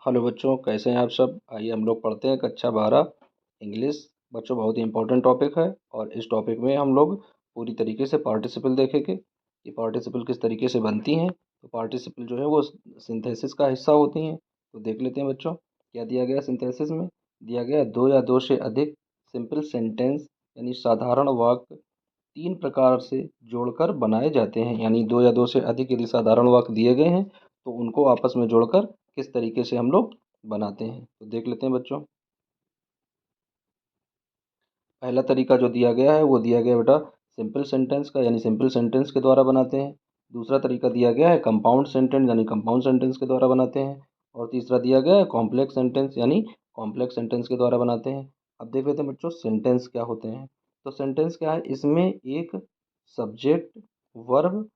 Hello बच्चों, कैसे हैं आप सब। आइए हम लोग पढ़ते हैं कक्षा 12 इंग्लिश। बच्चों, बहुत ही इंपॉर्टेंट टॉपिक है और इस टॉपिक में हम लोग पूरी तरीके से पार्टिसिपल देखेंगे कि पार्टिसिपल किस तरीके से बनती हैं। तो पार्टिसिपल जो है वो सिंथेसिस का हिस्सा होती हैं। तो देख लेते हैं बच्चों, क्या दिया गया सिंथेसिस में। दिया गया दो या दो से अधिक सिंपल सेंटेंस यानी साधारण वाक्य तीन प्रकार से जोड़कर बनाए जाते हैं। यानी दो या दो से अधिक यदि साधारण वाक्य दिए गए हैं तो उनको आपस में जोड़कर किस तरीके से हम लोग बनाते हैं। तो देख लेते हैं बच्चों। पहला तरीका जो दिया गया है वो दिया गया बेटा सिंपल सेंटेंस का, यानी सिंपल सेंटेंस के द्वारा बनाते हैं। दूसरा तरीका दिया गया है कंपाउंड सेंटेंस यानी कंपाउंड सेंटेंस के द्वारा बनाते हैं। और तीसरा दिया गया है कॉम्प्लेक्स सेंटेंस यानी कॉम्प्लेक्स सेंटेंस के द्वारा बनाते हैं। अब देख लेते हैं बच्चों सेंटेंस क्या होते हैं। तो सेंटेंस क्या है, इसमें एक सब्जेक्ट वर्ब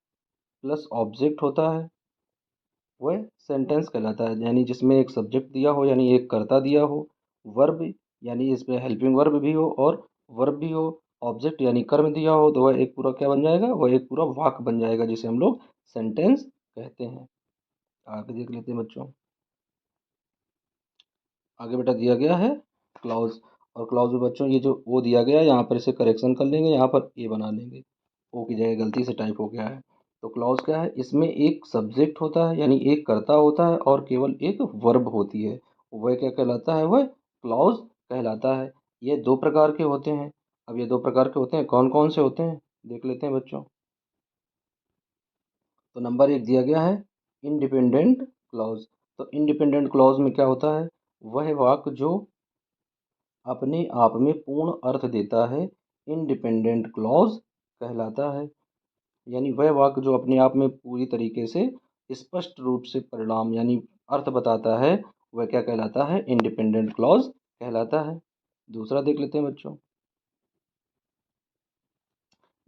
प्लस ऑब्जेक्ट होता है, वह सेंटेंस कहलाता है। यानी जिसमें एक सब्जेक्ट दिया हो यानी एक कर्ता दिया हो, वर्ब यानी इसमें हेल्पिंग वर्ब भी हो और वर्ब भी हो, ऑब्जेक्ट यानी कर्म दिया हो, तो वह एक पूरा क्या बन जाएगा, वह एक पूरा वाक्य बन जाएगा जिसे हम लोग सेंटेंस कहते हैं। आगे देख लेते हैं बच्चों। आगे बेटा दिया गया है क्लॉज। और क्लॉज में बच्चों ये जो ओ दिया गया है यहाँ पर इसे करेक्शन कर लेंगे, यहाँ पर ए बना लेंगे। ओ की जगह गलती से टाइप हो गया है। तो क्लॉज क्या है, इसमें एक सब्जेक्ट होता है यानी एक कर्ता होता है और केवल एक वर्ब होती है। वह क्या कहलाता है, वह क्लॉज कहलाता है। ये दो प्रकार के होते हैं। अब ये दो प्रकार के होते हैं, कौन कौन से होते हैं देख लेते हैं बच्चों। तो नंबर एक दिया गया है इंडिपेंडेंट क्लॉज। तो इंडिपेंडेंट क्लॉज में क्या होता है, वह वाक्य जो अपने आप में पूर्ण अर्थ देता है, इंडिपेंडेंट क्लॉज कहलाता है। यानी वह वाक्य जो अपने आप में पूरी तरीके से स्पष्ट रूप से परिणाम यानी अर्थ बताता है, वह क्या कहलाता है, इंडिपेंडेंट क्लॉज कहलाता है। दूसरा देख लेते हैं बच्चों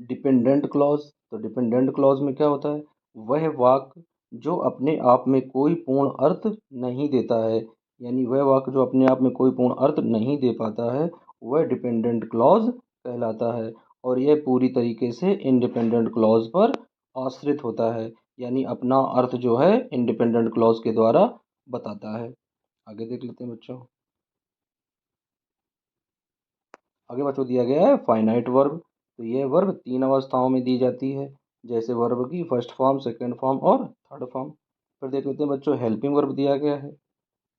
डिपेंडेंट क्लॉज। तो डिपेंडेंट क्लॉज में क्या होता है, वह वाक्य जो अपने आप में कोई पूर्ण अर्थ नहीं देता है। यानी वह वाक्य जो अपने आप में कोई पूर्ण अर्थ नहीं दे पाता है, वह डिपेंडेंट क्लॉज कहलाता है। और यह पूरी तरीके से इंडिपेंडेंट क्लॉज पर आश्रित होता है, यानी अपना अर्थ जो है इंडिपेंडेंट क्लॉज के द्वारा बताता है। आगे देख लेते हैं बच्चों। आगे बच्चों दिया गया है फाइनाइट वर्ब। तो यह वर्ब तीन अवस्थाओं में दी जाती है, जैसे वर्ब की फर्स्ट फॉर्म, सेकंड फॉर्म और थर्ड फॉर्म। फिर देख लेते हैं बच्चों हेल्पिंग वर्ब दिया गया है।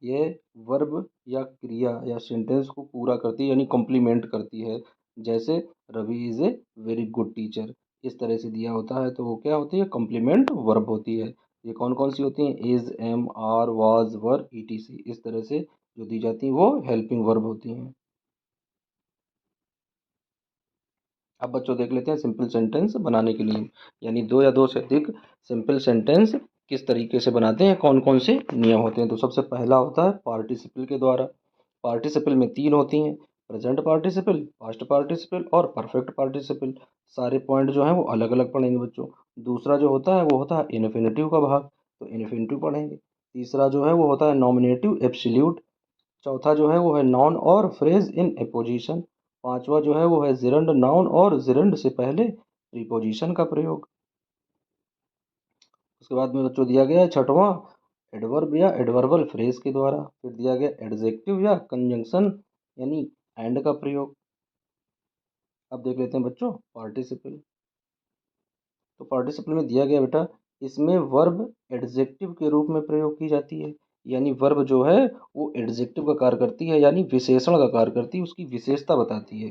यह वर्ब या क्रिया या सेंटेंस को पूरा करती है यानी कॉम्प्लीमेंट करती है। जैसे Ravi is a very good teacher, इस तरह से दिया होता है तो वो क्या होती है, कॉम्प्लीमेंट वर्ब होती है। ये कौन कौन सी होती हैं, is, am, are, was, were, etc, इस तरह से जो दी जाती हैं वो हेल्पिंग वर्ब होती हैं। अब बच्चों देख लेते हैं सिंपल सेंटेंस बनाने के लिए, यानी दो या दो से अधिक सिंपल सेंटेंस किस तरीके से बनाते हैं, कौन कौन से नियम होते हैं। तो सबसे पहला होता है पार्टिसिपल के द्वारा। पार्टिसिपल में तीन होती हैं, प्रेजेंट पार्टिसिपल, पास्ट पार्टिसिपल और परफेक्ट पार्टिसिपल। सारे पॉइंट जो हैं वो अलग अलग पढ़ेंगे बच्चों। दूसरा जो होता है वो होता है इन्फिनेटिव का भाग, तो इन्फिनेटिव पढ़ेंगे। तीसरा जो है वो होता है नॉमिनेटिव एब्सोल्यूट। चौथा जो है वो है नाउन और फ्रेज इन एपोजिशन। पांचवा जो है वो है जिरंड नाउन और जिरंड से पहले प्रीपोजिशन का प्रयोग। उसके बाद में बच्चों दिया गया है छठवां एडवर्ब या एडवर्बल फ्रेज के द्वारा। फिर दिया गया एडजेक्टिव या कंजंक्शन यानी एंड का प्रयोग। अब देख लेते हैं बच्चों पार्टिसिपल। तो पार्टिसिपल में दिया गया बेटा, इसमें वर्ब एडजेक्टिव के रूप में प्रयोग की जाती है। यानी वर्ब जो है वो एडजेक्टिव का कार्य करती है, यानी विशेषण का कार्य करती है, उसकी विशेषता बताती है,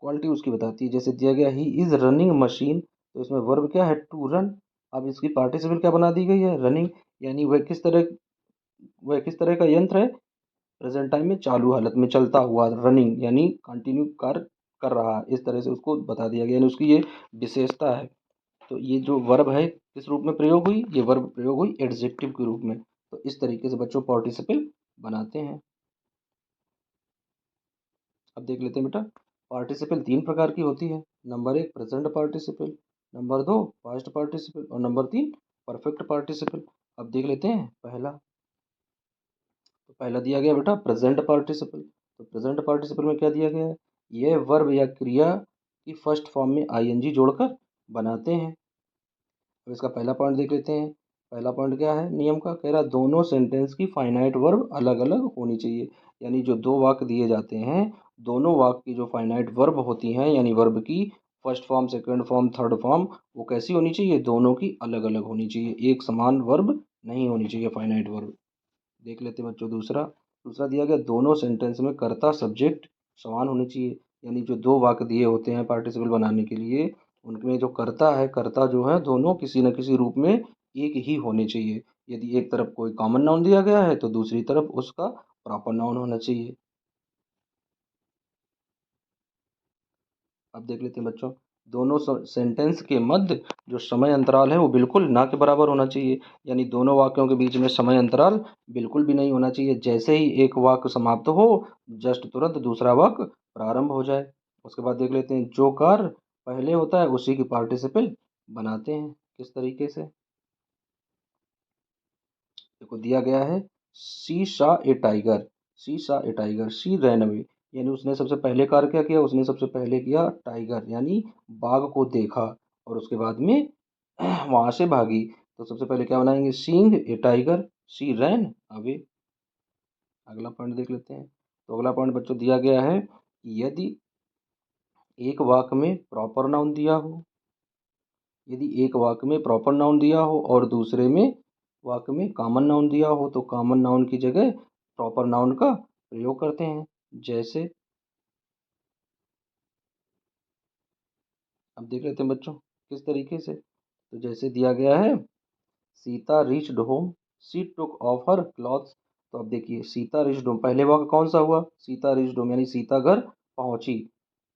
क्वालिटी उसकी बताती है। जैसे दिया गया ही इज़ रनिंग मशीन, तो इसमें वर्ब क्या है, टू रन। अब इसकी पार्टिसिपल क्या बना दी गई है, रनिंग। यानी वह किस तरह का यंत्र है, प्रेजेंट टाइम में चालू हालत में चलता हुआ, रनिंग यानी कंटिन्यू कार्य कर रहा है, इस तरह से उसको बता दिया गया, यानी उसकी ये विशेषता है। तो ये जो वर्ब है किस रूप में प्रयोग हुई, ये वर्ब प्रयोग हुई एडजेक्टिव के रूप में। तो इस तरीके से बच्चों पार्टिसिपल बनाते हैं। अब देख लेते हैं बेटा, पार्टिसिपल तीन प्रकार की होती है। नंबर एक प्रेजेंट पार्टिसिपल, नंबर दो पास्ट पार्टिसिपल और नंबर तीन परफेक्ट पार्टिसिपल। अब देख लेते हैं पहला। तो पहला दिया गया बेटा प्रेजेंट पार्टिसिपल। तो प्रेजेंट पार्टिसिपल में क्या दिया गया है, यह वर्ब या क्रिया की फर्स्ट फॉर्म में आईएनजी जोड़कर बनाते हैं। अब इसका पहला पॉइंट देख लेते हैं। पहला पॉइंट क्या है नियम का, कह रहा दोनों सेंटेंस की फाइनाइट वर्ब अलग अलग होनी चाहिए। यानी जो दो वाक्य दिए जाते हैं, दोनों वाक्य की जो फाइनाइट वर्ब होती हैं, यानी वर्ब की first form, second form, third form, वो कैसी होनी चाहिए, दोनों की अलग अलग होनी चाहिए, एक समान वर्ब नहीं होनी चाहिए फाइनाइट वर्ब। देख लेते हैं बच्चों दूसरा। दूसरा दिया गया दोनों सेंटेंस में कर्ता सब्जेक्ट समान होने चाहिए। यानी जो दो वाक्य दिए होते हैं पार्टिसिपल बनाने के लिए, उनमें जो कर्ता है, कर्ता जो है दोनों किसी न किसी रूप में एक ही होने चाहिए। यदि एक तरफ कोई कॉमन नाउन दिया गया है तो दूसरी तरफ उसका प्रॉपर नाउन होना चाहिए। अब देख लेते हैं बच्चों, दोनों सेंटेंस के मध्य जो समय अंतराल है वो बिल्कुल ना के बराबर होना चाहिए। यानी दोनों वाक्यों के बीच में समय अंतराल बिल्कुल भी नहीं होना चाहिए। जैसे ही एक वाक्य समाप्त हो, जस्ट तुरंत दूसरा वाक्य प्रारंभ हो जाए। उसके बाद देख लेते हैं जो कार्य पहले होता है उसी की पार्टिसिपल बनाते हैं। किस तरीके से, देखो दिया गया है सी शा ए टाइगर, सी शा ए टाइगर, सी रैन अवे। यानी उसने सबसे पहले कार्य क्या किया, उसने सबसे पहले किया टाइगर यानी बाघ को देखा, और उसके बाद में वहां से भागी। तो सबसे पहले क्या बनाएंगे, सींग ए टाइगर, सी रैन अवे। अगला पॉइंट देख लेते हैं। तो अगला पॉइंट बच्चों दिया गया है कि यदि एक वाक्य में प्रॉपर नाउन दिया हो, यदि एक वाक्य में प्रॉपर नाउन दिया हो और दूसरे में वाक्य में कॉमन नाउन दिया हो, तो कॉमन नाउन की जगह प्रॉपर नाउन का प्रयोग करते हैं। जैसे अब देख लेते हैं बच्चों किस तरीके से। तो जैसे दिया गया है Sita reached home, she took off her clothes. तो अब देखिए सीता रिच्ड होम, पहले वाक्य कौन सा हुआ, सीता रिच्ड होम यानी सीता घर पहुंची।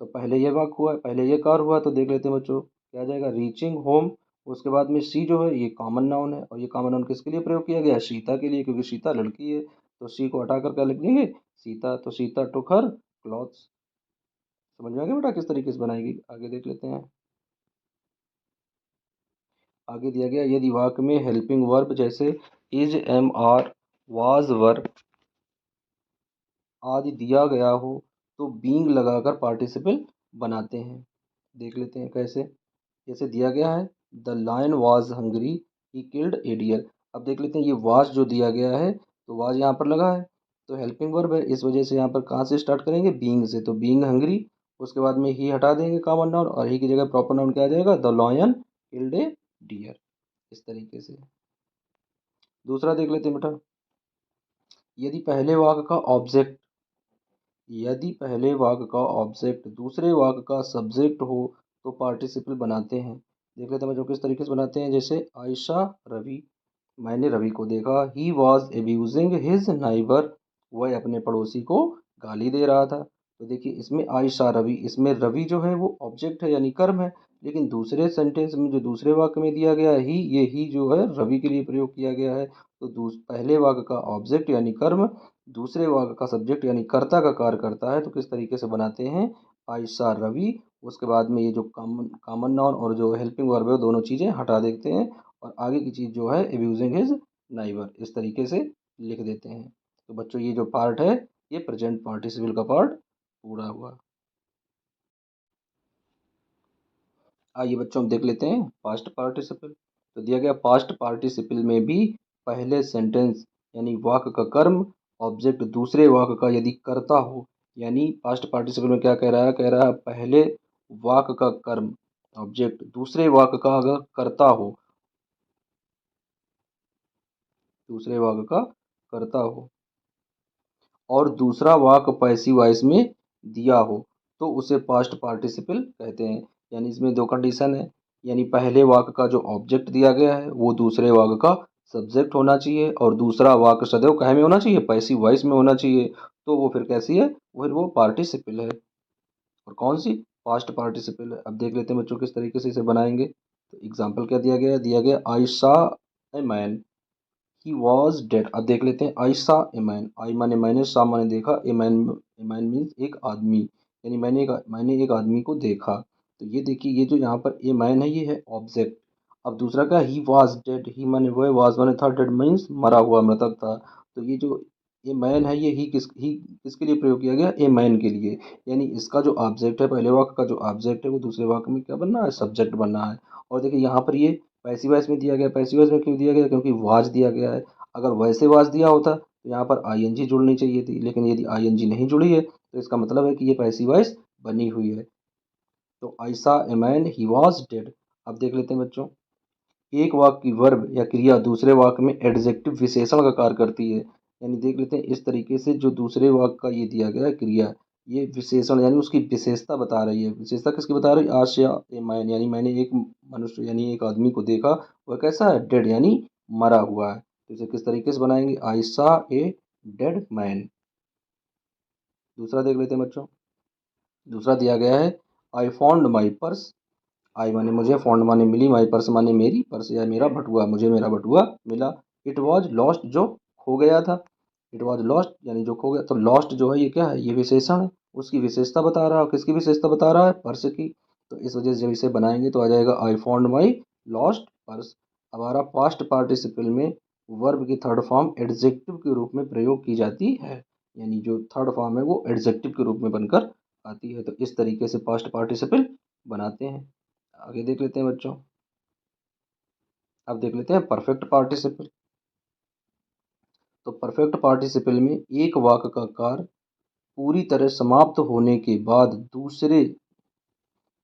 तो पहले ये वाक्य हुआ, पहले ये कार हुआ, तो देख लेते हैं बच्चों क्या आ जाएगा, रीचिंग होम। उसके बाद में सी जो है ये कॉमन नाउन है, और ये कॉमन नाउन किसके लिए प्रयोग किया गया है, सीता के लिए, क्योंकि सीता लड़की है। तो सी को हटाकर क्या लिख देंगे, सीता। तो सीता टुक हर क्लॉथ्स। समझ में आ गया बेटा किस तरीके से बनाएगी। आगे देख लेते हैं। आगे दिया गया यदि वाक्य में हेल्पिंग वर्ब जैसे इज, एम, आर, वाज, वर आदि दिया गया हो, तो बींग लगाकर पार्टिसिपल बनाते हैं। देख लेते हैं कैसे। जैसे दिया गया है the lion was hungry, he killed a deer. अब देख लेते हैं ये वाज जो दिया गया है, तो वाज यहाँ पर लगा है, तो हेल्पिंग वर्ब है, इस वजह से यहाँ पर कहाँ से स्टार्ट करेंगे, बींग से। तो बींग हंग्री, उसके बाद में ही हटा देंगे कॉमन नाउन, और ही की जगह प्रॉपर नाउन क्या आ जाएगा, the lion killed a deer. इस तरीके से। दूसरा देख लेते हैं बेटा, यदि पहले वाक्य का ऑब्जेक्ट, यदि पहले वाक्य का ऑब्जेक्ट दूसरे वाक्य का सब्जेक्ट हो, तो पार्टिसिपल बनाते हैं। देख लेते हैं जो किस तरीके से बनाते हैं। जैसे आयशा रवि, मैंने रवि को देखा, he was abusing his neighbour, वह अपने पड़ोसी को गाली दे रहा था। तो देखिए इसमें आयशा रवि, इसमें रवि जो है वो ऑब्जेक्ट है यानी कर्म है, लेकिन दूसरे सेंटेंस में जो दूसरे वाक्य में दिया गया है ही, ये ही जो है रवि के लिए प्रयोग किया गया है। तो पहले वाक्य का ऑब्जेक्ट यानी कर्म, दूसरे वाक्य का सब्जेक्ट यानी कर्ता का कार्य करता है। तो किस तरीके से बनाते हैं, आयशा रवि, उसके बाद में ये जो कॉमन कॉमन नाउन और जो हेल्पिंग वर्ब है दोनों चीज़ें हटा देते हैं, और आगे की चीज़ जो है एब्यूजिंग हिज नाइबर, इस तरीके से लिख देते हैं। तो बच्चों ये जो पार्ट है, ये प्रेजेंट पार्टिसिपल का पार्ट पूरा हुआ। आइए बच्चों हम देख लेते हैं पास्ट पार्टिसिपल। तो दिया गया पास्ट पार्टिसिपल में भी पहले सेंटेंस यानी वाक्य का कर्म ऑब्जेक्ट दूसरे वाक्य का यदि कर्ता हो, यानी पास्ट पार्टिसिपल में क्या कह रहा है, कह रहा है पहले वाक्य का कर्म ऑब्जेक्ट दूसरे वाक्य का अगर कर्ता हो, दूसरे वाक्य का कर्ता हो, और दूसरा वाक्य पैसिव वॉइस में दिया हो, तो उसे पास्ट पार्टिसिपल कहते हैं। यानी इसमें दो कंडीशन है, यानी पहले वाक्य का जो ऑब्जेक्ट दिया गया है वो दूसरे वाक्य का सब्जेक्ट होना चाहिए, और दूसरा वाक्य सदैव कहे में होना चाहिए, पैसिव वॉइस में होना चाहिए। तो वो फिर कैसी है, फिर वो पार्टिसिपल है। और कौन सी, पास्ट पार्टिसिपल है। अब देख लेते हैं बच्चों किस तरीके से इसे बनाएंगे। तो एग्जाम्पल क्या दिया गया है, दिया गया आई सा a man, he was dead. अब देख लेते हैं आई सा ए मैन, आई माने मैंने, सा माने देखा, ए मैन मीन्स एक आदमी, यानी मैंने एक आदमी को देखा। तो ये देखिए ये जो यहाँ पर ए मैन है ये है ऑब्जेक्ट। अब दूसरा क्या, ही वॉज डेड, ही माने वो है, वॉज माने था, डेड मीन्स मरा हुआ, मृतक था। तो ये जो ए मैन है ये ही किसके लिए प्रयोग किया गया, ए मैन के लिए। यानी इसका जो ऑब्जेक्ट है, पहले वाक्य का जो ऑब्जेक्ट है वो दूसरे वाक्य में क्या बनना है, सब्जेक्ट बनना है। और देखिए यहाँ पर ये पैसिव वॉइस में दिया गया, पैसिव वॉइस में क्यों दिया गया, क्योंकि वाज दिया गया है। अगर वैसे वाज दिया होता तो यहाँ पर आईएनजी जुड़नी चाहिए थी, लेकिन यदि आईएनजी नहीं जुड़ी है तो इसका मतलब है कि ये पैसिव वॉइस बनी हुई है। तो I saw a man he was dead. अब देख लेते हैं बच्चों, एक वाक्य की वर्ब या क्रिया दूसरे वाक्य में एडजेक्टिव विशेषण का कार्य करती है। यानी देख लेते हैं इस तरीके से जो दूसरे वाक्य का ये दिया गया है क्रिया, ये विशेषण यानी उसकी विशेषता बता रही है। विशेषता किसकी बता रही है, आशया ए मैन, यानी मैंने एक मनुष्य यानी एक आदमी को देखा, वह कैसा है, डेड यानी मरा हुआ है। तो इसे किस तरीके से बनाएंगे, I saw a dead man. दूसरा देख लेते हैं बच्चों, दूसरा दिया गया है आई फाउंड माई पर्स। आई माने मुझे, फाउंड माने मिली, माई पर्स माने मेरी पर्स या मेरा बटुआ, मुझे मेरा बटुआ मिला। इट वॉज लॉस्ट, जो खो गया था। इट वॉज लॉस्ट यानी जो खो गया, तो लॉस्ट जो है ये क्या है, ये विशेषण है, उसकी विशेषता बता रहा है। किसकी विशेषता बता रहा है, पर्स की। तो इस वजह से जब इसे बनाएंगे तो आ जाएगा I found my lost purse. हमारा पास्ट पार्टिसिपल में वर्ब की थर्ड फॉर्म एडजेक्टिव के रूप में प्रयोग की जाती है, यानी जो थर्ड फॉर्म है वो एडजेक्टिव के रूप में बनकर आती है। तो इस तरीके से पास्ट पार्टिसिपल बनाते हैं। आगे देख लेते हैं बच्चों, अब देख लेते हैं परफेक्ट पार्टिसिपल। तो परफेक्ट पार्टिसिपल में एक वाक्य का कार्य पूरी तरह समाप्त होने के बाद दूसरे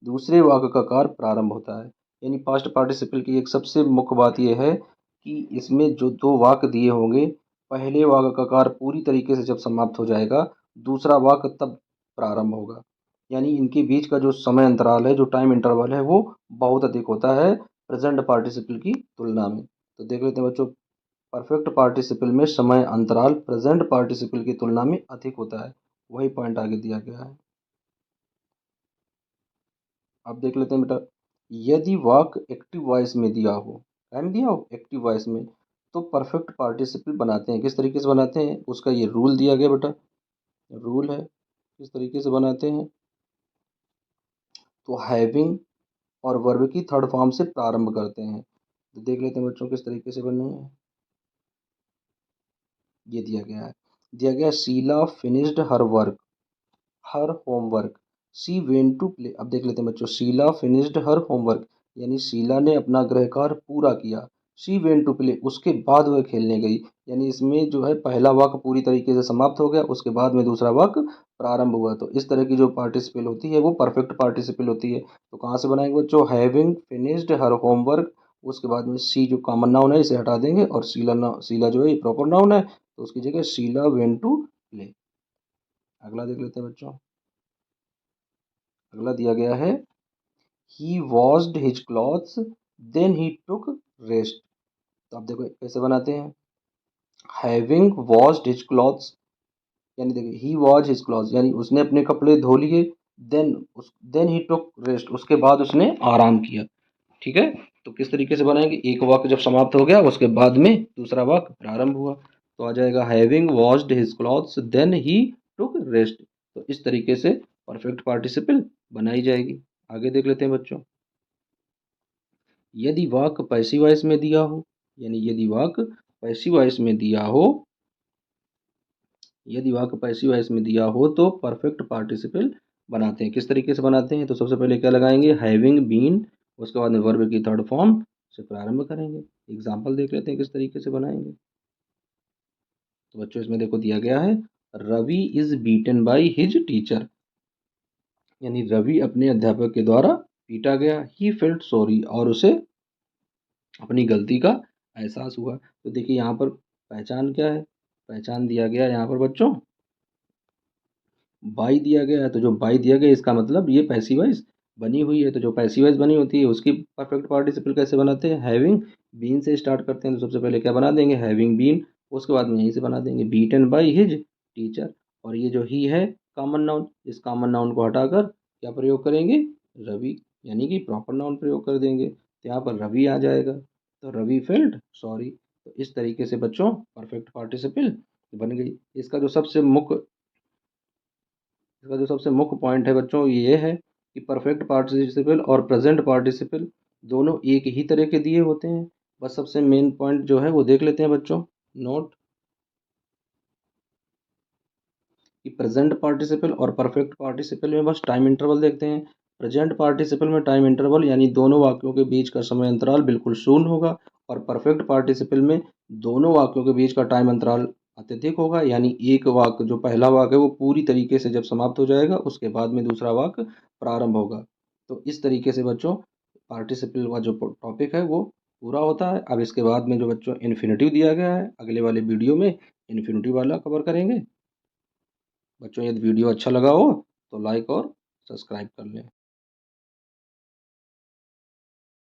दूसरे वाक्य का कार्य प्रारंभ होता है। यानी पास्ट पार्टिसिपल की एक सबसे मुख्य बात यह है कि इसमें जो दो वाक्य दिए होंगे, पहले वाक्य का कार्य पूरी तरीके से जब समाप्त हो जाएगा, दूसरा वाक्य तब प्रारंभ होगा। यानी इनके बीच का जो समय अंतराल है, जो टाइम इंटरवल है, वो बहुत अधिक होता है प्रेजेंट पार्टिसिपल की तुलना में। तो देख लेते हैं बच्चों, परफेक्ट पार्टिसिपल में समय अंतराल प्रेजेंट पार्टिसिपल की तुलना में अधिक होता है। वही पॉइंट आगे दिया गया है। अब देख लेते हैं बेटा, यदि वाक्य एक्टिव वॉइस में दिया हो, टाइम दिया हो एक्टिव वॉइस में, तो परफेक्ट पार्टिसिपल बनाते हैं। किस तरीके से बनाते हैं, उसका ये रूल दिया गया बेटा, रूल है किस तरीके से बनाते हैं। तो हैविंग और वर्ब की थर्ड फॉर्म से प्रारंभ करते हैं। तो देख लेते हैं बच्चों किस तरीके से बने हैं। ये दिया गया Sheela finished her work, her homework, she went to play. अब देख लेते हैं बच्चों, शीला फिनिश्ड हर होमवर्क, यानी शीला ने अपना गृह कार्य पूरा किया। शी वेंट टू प्ले, उसके बाद वह खेलने गई। यानी इसमें जो है पहला वाक्य पूरी तरीके से समाप्त हो गया, उसके बाद में दूसरा वाक्य प्रारंभ हुआ। तो इस तरह की जो पार्टिसिपल होती है वो परफेक्ट पार्टिसिपल होती है। तो कहाँ से बनाएंगे बच्चों, हैविंग फिनिश्ड हर होमवर्क, उसके बाद में शी जो कॉमन नाउन है इसे हटा देंगे, और शीला जो है ये प्रॉपर नाउन है, तो उसकी जगह शीला वेंट टू प्ले। अगला देख लेते हैं बच्चों, अगला दिया गया है he washed his clothes then he took rest. तो आप देखो कैसे बनाते हैं, हैविंग वॉश्ड हिज क्लॉथ्स, यानी देखिए ही वॉश हिज क्लॉथ्स यानी उसने अपने कपड़े धो लिए, देन ही टुक रेस्ट, उसके बाद उसने आराम किया। ठीक है, तो किस तरीके से बनाएंगे, एक वाक्य जब समाप्त हो गया उसके बाद में दूसरा वाक्य प्रारंभ हुआ, तो आ जाएगा having washed his clothes then he took rest. तो इस तरीके से परफेक्ट पार्टिसिपल बनाई जाएगी। आगे देख लेते हैं बच्चों, यदि वाक्य पैसिव वॉइस में दिया हो, यानी यदि वाक्य पैसिव वॉइस में दिया हो, यदि वाक्य पैसिव वॉइस में दिया हो तो परफेक्ट पार्टिसिपल बनाते हैं। किस तरीके से बनाते हैं, तो सबसे पहले क्या लगाएंगे, हैविंग बीन, उसके बाद में वर्ब की थर्ड फॉर्म से प्रारंभ करेंगे। एग्जाम्पल देख लेते हैं किस तरीके से बनाएंगे। तो बच्चों इसमें देखो दिया गया है Ravi is beaten by his teacher, यानी रवि अपने अध्यापक के द्वारा पीटा गया। ही फेल्ट सॉरी, और उसे अपनी गलती का एहसास हुआ। तो देखिए यहाँ पर पहचान क्या है, पहचान दिया गया यहाँ पर बच्चों बाई दिया गया है। तो जो बाई दिया गया इसका मतलब ये पैसिव वॉइस बनी हुई है। तो जो पैसिव वॉइस बनी होती है उसकी परफेक्ट पार्टिसिपल कैसे बनाते हैं, हैविंग बीन से स्टार्ट करते हैं। तो सबसे पहले क्या बना देंगे, हैविंग बीन, उसके बाद में यहीं से बना देंगे बीटन बाय हिज टीचर। और ये जो ही है कॉमन नाउन, इस कॉमन नाउन को हटाकर क्या प्रयोग करेंगे, रवि, यानी कि प्रॉपर नाउन प्रयोग कर देंगे। तो यहाँ पर रवि आ जाएगा, तो रवि फेल्ट सॉरी। तो इस तरीके से बच्चों परफेक्ट पार्टिसिपल बन गई। इसका जो सबसे मुख्य पॉइंट है बच्चों ये है कि परफेक्ट पार्टिसिपल और प्रेजेंट पार्टिसिपल दोनों एक ही तरह के दिए होते हैं। बस सबसे मेन पॉइंट जो है वो देख लेते हैं बच्चों, नोट, कि प्रेजेंट पार्टिसिपल और परफेक्ट पार्टिसिपल में बस टाइम इंटरवल देखते हैं। प्रेजेंट पार्टिसिपल में टाइम इंटरवल यानी दोनों वाक्यों के बीच का समय अंतराल बिल्कुल शून्य होगा, और परफेक्ट पार्टिसिपल में दोनों वाक्यों के बीच का टाइम अंतराल अत्यधिक होगा, यानी एक वाक्य जो पहला वाक्य है वो पूरी तरीके से जब समाप्त हो जाएगा उसके बाद में दूसरा वाक्य प्रारंभ होगा। तो इस तरीके से बच्चों पार्टिसिपल का जो टॉपिक है वो पूरा होता है। अब इसके बाद में जो बच्चों इन्फिनेटिव दिया गया है, अगले वाले वीडियो में इन्फिनेटिव वाला कवर करेंगे। बच्चों यदि वीडियो अच्छा लगा हो तो लाइक और सब्सक्राइब कर लें।